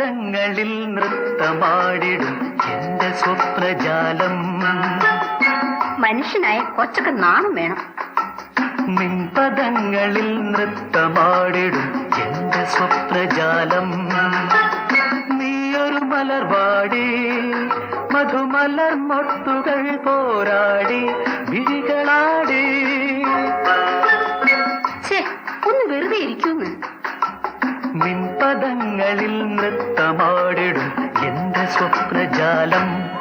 മിൻപദങ്ങളിൽ നൃത്തമാടിടും എന്റെ സ്വപ്നജാലം. മനുഷ്യനായ കൊച്ചൊക്കെ നാണം വേണം. മിൻപദങ്ങളിൽ നൃത്തമാടിടും എന്റെ സ്വപ്നജാലം. നീയൊരു മലർവാടി മധുമലർ മൊട്ടുകൾ പോരാടി വിഴികളാടി. ഒന്ന് വെറുതെ ഇരിക്കുന്നു. മിൻപദങ്ങളിൽ നൃത്തമാടിടും എന്റെ സ്വപ്നജാലം.